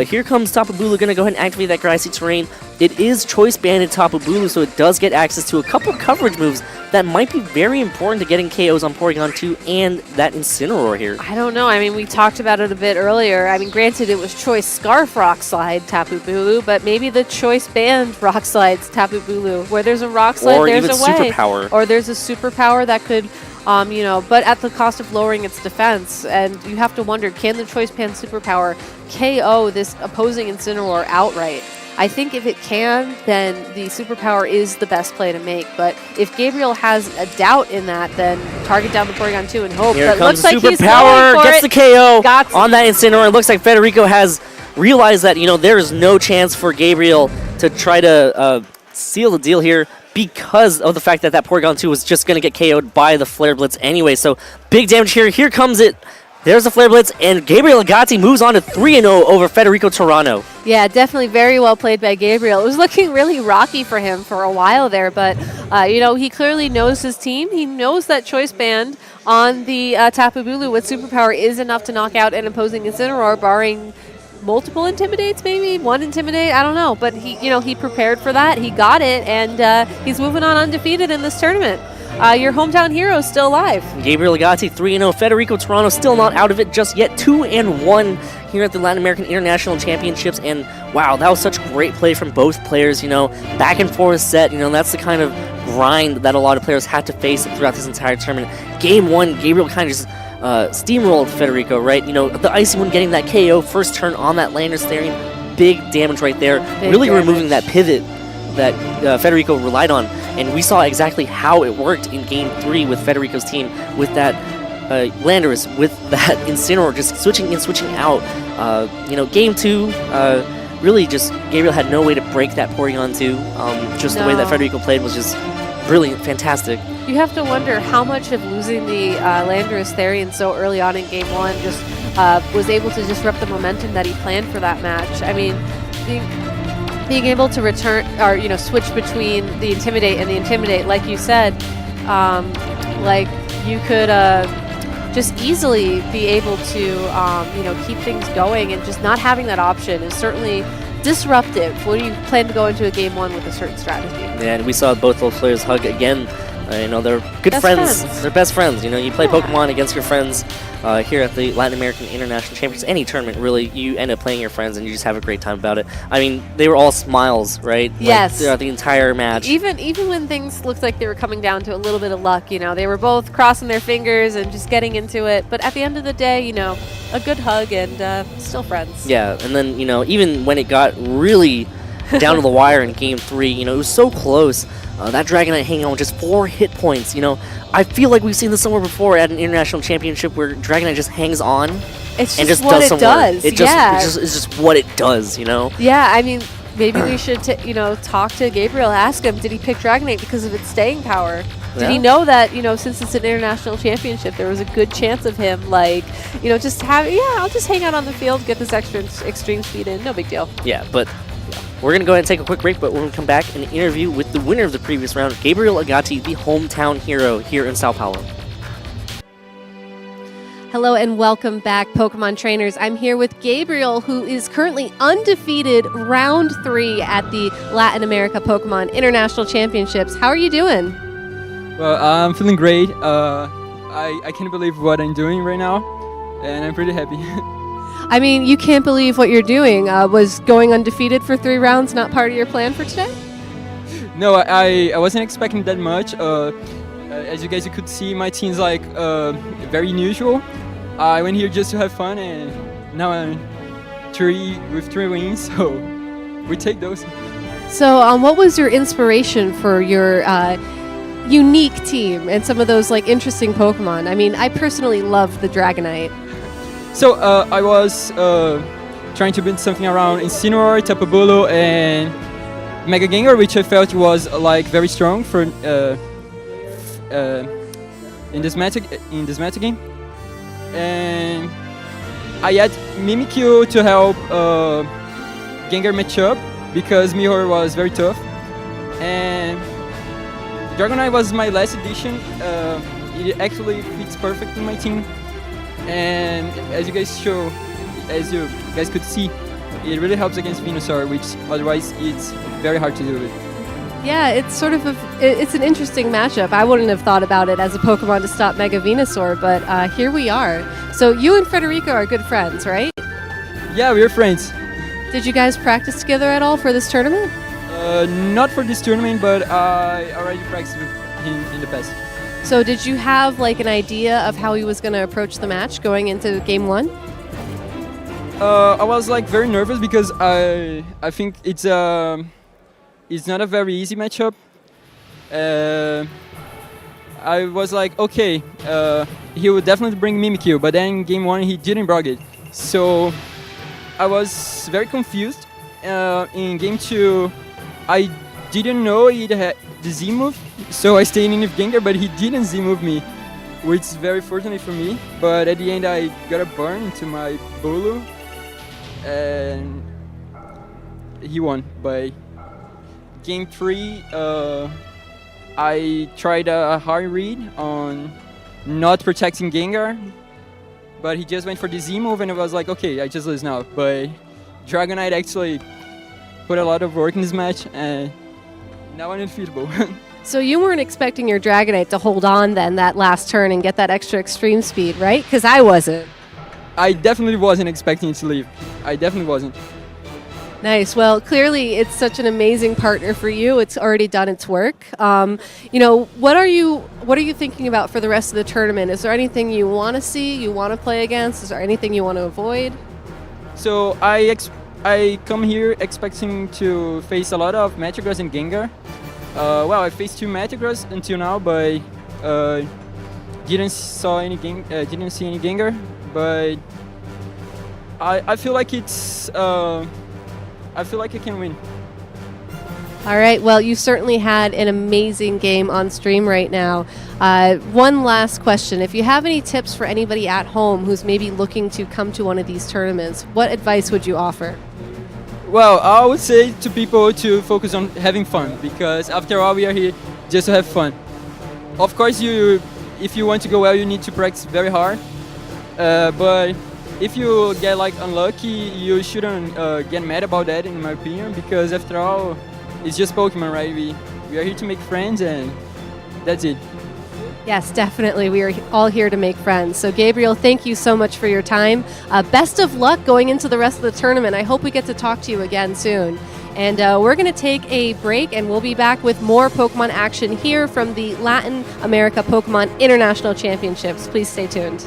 here comes Tapu Bulu, going to go ahead and activate that Grassy Terrain. It is Choice Banded Tapu Bulu, so it does get access to a couple coverage moves that might be very important to getting KOs on Porygon 2 and that Incineroar here. I don't know. I mean, we talked about it a bit earlier. I mean, granted, it was Choice Scarf Rock Slide Tapu Bulu, but maybe the Choice Band Rock Slides Tapu Bulu, where there's a Rock Slide, there's a way. Superpower. Or there's a superpower that could, but at the cost of lowering its defense. And you have to wonder, can the Choice Band Superpower KO this opposing Incineroar outright? I think if it can, then the superpower is the best play to make. But if Gabriel has a doubt in that, then target down the Porygon 2 and hope. Here but comes looks like superpower, he's going for gets it. the KO Got on that Incineroar. It looks like Federico has realized that, there is no chance for Gabriel to try to seal the deal here, because of the fact that Porygon 2 was just going to get KO'd by the Flare Blitz anyway. So big damage here. Here comes it. There's the Flare Blitz, and Gabriel Agati moves on to 3-0 over Federico Turano. Yeah, definitely very well played by Gabriel. It was looking really rocky for him for a while there, but, he clearly knows his team. He knows that Choice Band on the Tapu Bulu with Superpower is enough to knock out an opposing Incineroar, barring multiple intimidates, maybe one intimidate. I don't know, but he prepared for that. He got it, and he's moving on undefeated in this tournament. Your hometown hero is still alive. Gabriel Agati 3-0. Federico Turano still not out of it just yet. 2-1 here at the Latin American International Championships. And wow, that was such great play from both players. Back and forth set. That's the kind of grind that a lot of players had to face throughout this entire tournament. Game 1, Gabriel kind of just steamrolled Federico, right? The icy one getting that KO first turn on that Landers Therian. Big damage right there. Really removing that pivot that Federico relied on. And we saw exactly how it worked in Game 3 with Federico's team, with that Landers, with that Incineroar just switching in, switching out. Game 2, really just Gabriel had no way to break that Porygon 2. The way that Federico played was just brilliant, fantastic. You have to wonder how much of losing the Landorus Therian so early on in Game 1 just was able to disrupt the momentum that he planned for that match. I mean, being able to return or switch between the Intimidate and the Intimidate, like you said, you could just easily be able to keep things going, and just not having that option is certainly disruptive when you plan to go into a Game 1 with a certain strategy. Yeah, and we saw both those players hug again. They're good friends. They're best friends. You play Pokemon against your friends here at the Latin American International Championships. Any tournament, really, you end up playing your friends and you just have a great time about it. I mean, they were all smiles, right? Yes. Throughout the entire match. Even when things looked like they were coming down to a little bit of luck, they were both crossing their fingers and just getting into it. But at the end of the day, a good hug and still friends. Yeah, and then, even when it got really down to the wire in Game 3, it was so close. That Dragonite hanging on with just 4 hit points. I feel like we've seen this somewhere before at an international championship where Dragonite just hangs on it's and just just what does some it does. work. It's just what it does, Yeah, I mean, maybe we should talk to Gabriel, ask him, did he pick Dragonite because of its staying power? Did he know that, since it's an international championship, there was a good chance of him, just I'll just hang out on the field, get this extra extreme speed in, no big deal. Yeah, but we're going to go ahead and take a quick break, but we're going to come back and interview with the winner of the previous round, Gabriel Agati, the hometown hero here in Sao Paulo. Hello and welcome back, Pokemon trainers. I'm here with Gabriel, who is currently undefeated round 3 at the Latin America Pokemon International Championships. How are you doing? Well, I'm feeling great. I can't believe what I'm doing right now, and I'm pretty happy. I mean, you can't believe what you're doing. Was going undefeated for 3 rounds not part of your plan for today? No, I wasn't expecting that much. As you guys could see, my team's very unusual. I went here just to have fun, and now I'm 3 wins, so we take those. So what was your inspiration for your unique team and some of those interesting Pokemon? I mean, I personally love the Dragonite. So I was trying to build something around Incineroar, Tapu Bulu, and Mega Gengar, which I felt was very strong for in this meta game. And I had Mimikyu to help Gengar matchup because Mihor was very tough. And Dragonite was my last addition. It actually fits perfect in my team. And as you guys could see, it really helps against Venusaur, which otherwise it's very hard to do it. Yeah, it's sort of it's an interesting matchup. I wouldn't have thought about it as a Pokemon to stop Mega Venusaur, but here we are. So you and Federico are good friends, right? Yeah, we're friends. Did you guys practice together at all for this tournament? Not for this tournament, but I already practiced with him in the past. So did you have an idea of how he was going to approach the match going into Game 1? I was very nervous because I think it's not a very easy matchup. I was okay, he would definitely bring Mimikyu, but then in Game 1 he didn't bring it. So I was very confused. In Game 2, I didn't know it had the Z move, so I stayed in with Gengar, but he didn't Z move me, which is very fortunate for me. But at the end, I got a burn into my Bulu, and he won. By Game 3, I tried a hard read on not protecting Gengar, but he just went for the Z move, and I was okay, I just lose now. But Dragonite actually put a lot of work in this match, and now I'm undefeatable. So you weren't expecting your Dragonite to hold on then that last turn and get that extra extreme speed, right? Because I wasn't. I definitely wasn't expecting it to leave. I definitely wasn't. Nice. Well, clearly it's such an amazing partner for you. It's already done its work. What are you thinking about for the rest of the tournament? Is there anything you want to see, you want to play against? Is there anything you want to avoid? So I come here expecting to face a lot of Metagross and Gengar. I faced 2 Metagross until now, but didn't see any Gengar. But I feel like it's I feel like I can win. All right. Well, you certainly had an amazing game on stream right now. One last question. If you have any tips for anybody at home who's maybe looking to come to one of these tournaments, what advice would you offer? Well, I would say to people to focus on having fun, because after all, we are here just to have fun. Of course, if you want to go well, you need to practice very hard. But if you get unlucky, you shouldn't get mad about that, in my opinion, because after all, it's just Pokemon, right? We are here to make friends, and that's it. Yes, definitely. We are all here to make friends. So, Gabriel, thank you so much for your time. Best of luck going into the rest of the tournament. I hope we get to talk to you again soon. And we're going to take a break, and we'll be back with more Pokemon action here from the Latin America Pokemon International Championships. Please stay tuned.